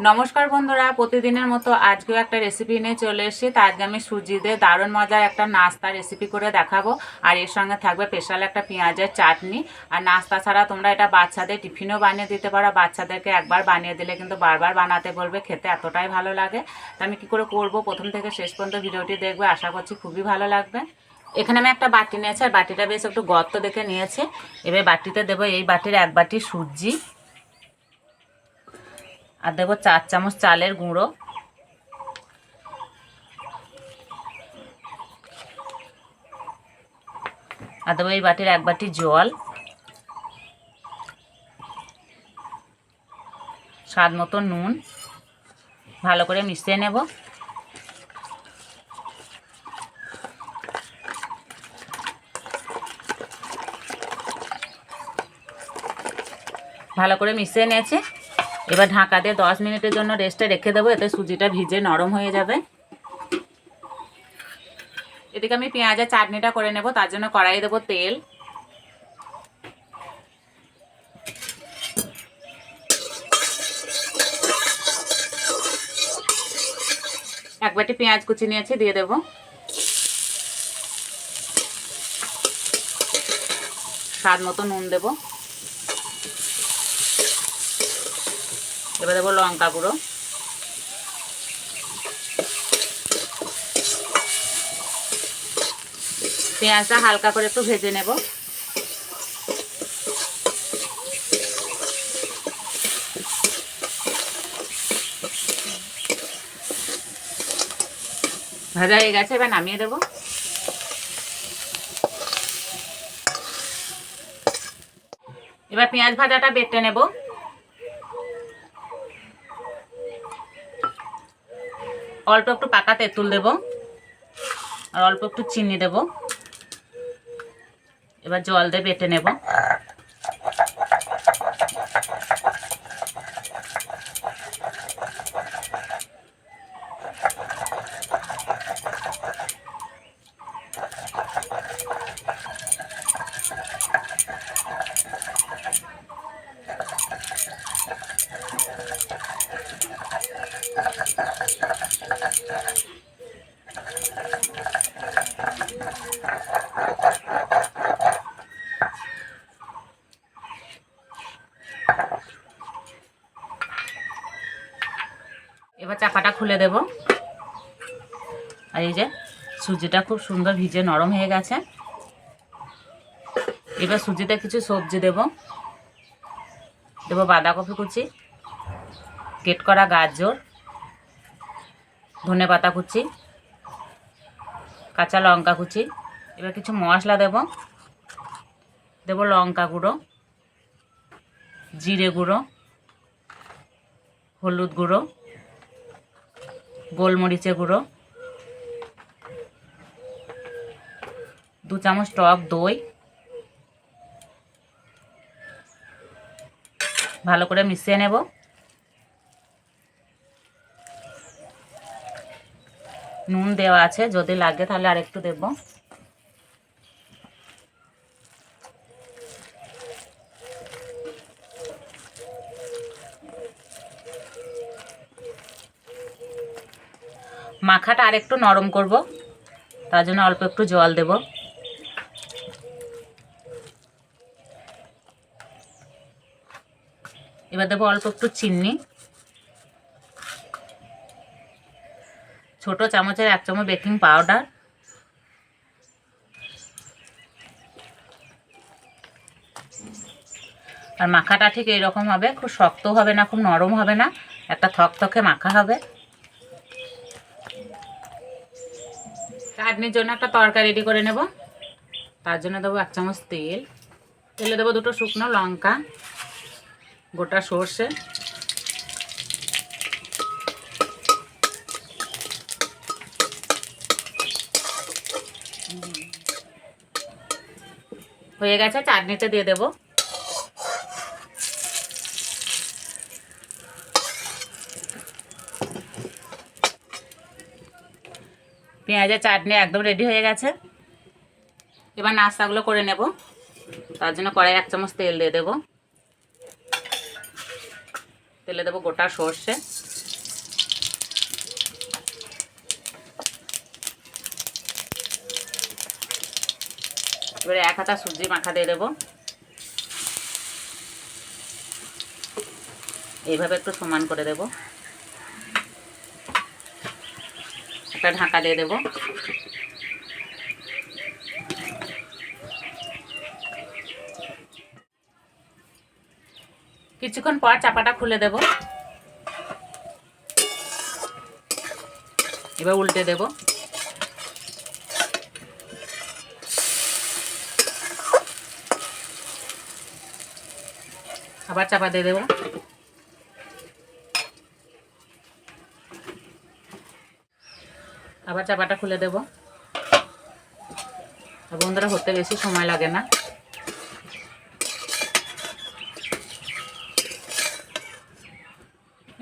নমস্কার বন্ধুরা, প্রতিদিনের মতো আজকেও একটা রেসিপি নিয়ে চলে এসেছি। তা আজকে আমি সুজি দিয়ে দারুণ মজার একটা নাস্তা রেসিপি করে দেখাবো। আর এর সঙ্গে থাকবে স্পেশাল একটা পেঁয়াজের চাটনি। আর নাস্তা ছাড়া তোমরা এটা বাচ্চাদের টিফিনও বানিয়ে দিতে পারো। বাচ্চাদেরকে একবার বানিয়ে দিলে কিন্তু বারবার বানাতে বলবে, খেতে এতটাই ভালো লাগে। তা আমি কী করে করব, প্রথম থেকে শেষ পর্যন্ত ভিডিওটি দেখবে, আশা করছি খুবই ভালো লাগবে। এখানে আমি একটা বাটি নিয়েছি, আর বাটিটা বেশ একটু গর্ত দেখে নিয়েছি। এবার বাটিতে দেবো এই বাটির 1 বাটি সুজি, আর দেবো 4 চামচ চালের গুঁড়ো, আর দেবো এই বাটির 1 বাটি জল, স্বাদ মতো নুন। ভালো করে মিশিয়ে নেব। ভালো করে মিশিয়ে নিয়েছি। এবার ঢাকা দিয়ে 10 মিনিটের জন্য রেস্টে রেখে দেবো, এতে সুজিটা ভিজে নরম হয়ে যাবে। এদিকে আমি পেঁয়াজের চাটনিটা করে নেব। তার জন্য কড়াইয়ে দেবো তেল, এক বাটি পেঁয়াজ কুচি নিয়েছি, দিয়ে দেবো। স্বাদ মতো নুন দেবো। এবার দেবো লঙ্কা গুঁড়ো, পেঁয়াজটা হালকা করে একটু ভেজে নেব। ভাজা হয়ে গেছে, এবার নামিয়ে দেবো। এবার পেঁয়াজ ভাজাটা বেটে নেব। অল্প একটু পাকা তেঁতুল দেব, আর অল্প একটু চিনি দেব। এবার জল দিয়ে বেটে নেব। এবার চাপাটা খুলে দেব। আর এই যে সুজিটা খুব সুন্দর ভিজে নরম হয়ে গেছে। এবার সুজিতে কিছু সবজি দেব। দেবো বাঁধাকপি কুচি, কেট করা গাজর, ধনেপাতা কুচি, কাঁচা লঙ্কা কুচি। এবার কিছু মশলা দেব। দেবো লঙ্কা গুঁড়ো, জিরে গুঁড়ো, হলুদ গুঁড়ো, গোলমরিচের গুঁড়ো, 2 চামচ টক দই। ভালো করে মিশিয়ে নেব। নুন দেওয়া আছে, যদি লাগে তাহলে আরেকটু দেব। মাখাটা আরেকটু নরম করব, তার জন্য অল্প একটু জল দেব। এবার দেবো অল্প একটু চিনি, ছোট চামচের 1 চামচ বেকিং পাউডার, আর মাখাটা ঠিক এইরকম হবে, খুব শক্ত হবে না, খুব নরম হবে না, একটা থকথকে মাখা হবে। চাটনির জন্য একটা তরকা রেডি করে নেব। তার জন্য দেবো 1 চামচ তেল, তেলে দেবো 2টো শুকনো লঙ্কা, গোটা সর্ষে, হয়ে গেছে। চাটনিতে দিয়ে দেবো। পেঁয়াজের চাটনি একদম রেডি হয়ে গেছে। এবার নাস্তাগুলো করে নেব। তার জন্য কড়াই 1 চামচ তেল দিয়ে দেবো। তেলে দেবো গোটা সর্ষে, এবারে 1 হাতা সুজি মাখা দিয়ে দেবো। এইভাবে একটু সমান করে দেব। একটা ঢাকা দিয়ে দেব। কিছুক্ষণ পর চাপাটা খুলে দেব। এবার উল্টে দেব। আবার চাপা দিয়ে দেব। আবার চাপাটা খুলে দেব। বন্ধুরা হতে বেশি সময় লাগে না।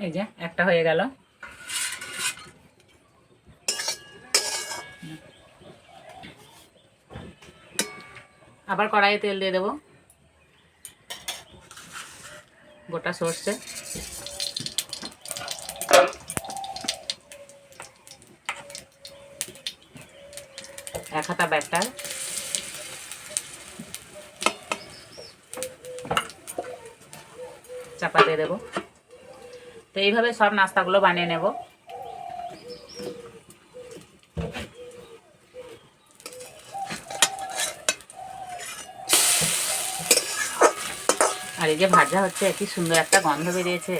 এই যে একটা হয়ে গেল। আবার কড়াইয়ে তেল দিয়ে দেব। গোটা সর্ষে, এক হাতা ব্যাটার, চাপা দিয়ে দেবো। তো এইভাবে সব নাস্তাগুলো বানিয়ে নেব। আর এই যে ভাজা হচ্ছে, কি সুন্দর একটা গন্ধ বেরিয়েছে।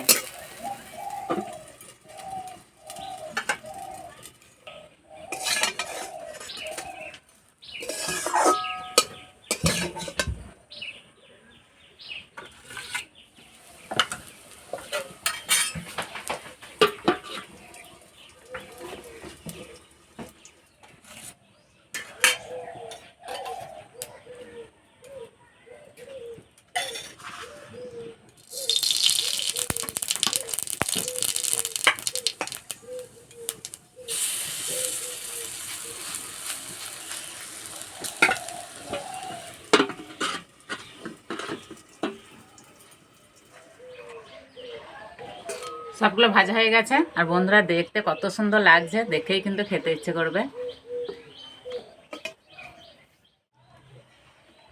সবগুলো ভাজা হয়ে গেছে। আর বন্ধুরা দেখতে কত সুন্দর লাগছে, দেখেই কিন্তু খেতে ইচ্ছে করবে।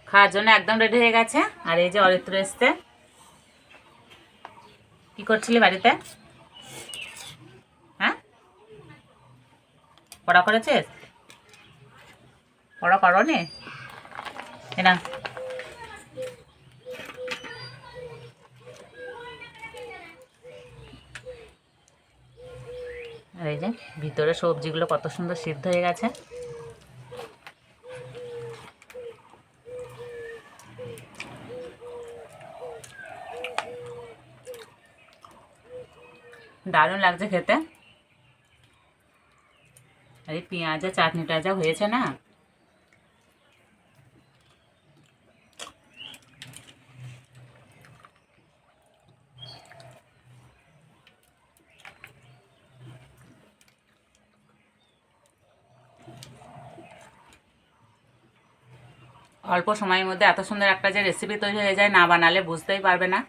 খাওয়ার জন্য একদম রেডি হয়ে গেছে। আর এই যে অরিত্র এসছে। কি করছিলি বাড়িতে? হ্যাঁ, পড়া করেছিস? পড়া করনি? না, আর এই যে ভিতরে সবজিগুলো কত সুন্দর সিদ্ধ হয়ে গেছে। দারুণ লাগছে খেতে। আর এই পেঁয়াজের চাটনিটা যা হয়েছে না, অল্প সময়ের মধ্যে এত সুন্দর একটা যে রেসিপি তৈরি হয়ে যায়, না বানালে বুঝতেই পারবে না।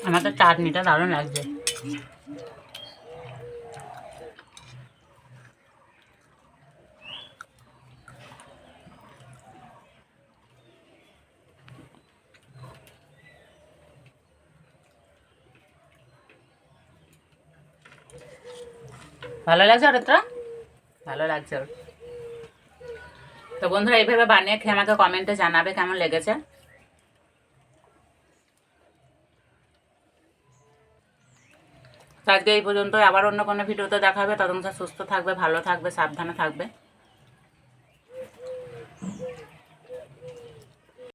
আমার তো চাটনিটা দারুণ লাগছে। ভালো লাগছে ওর তো? ভালো লাগছে ওর। তো বন্ধুরা এইভাবে বানিয়ে খেয়ে আমাকে কমেন্টে জানাবে কেমন লেগেছে। তো আজকে এই পর্যন্ত, আবার অন্য কোনো ভিডিওতে দেখা হবে। ততক্ষণ সুস্থ থাকবে, ভালো থাকবে, সাবধানে থাকবে।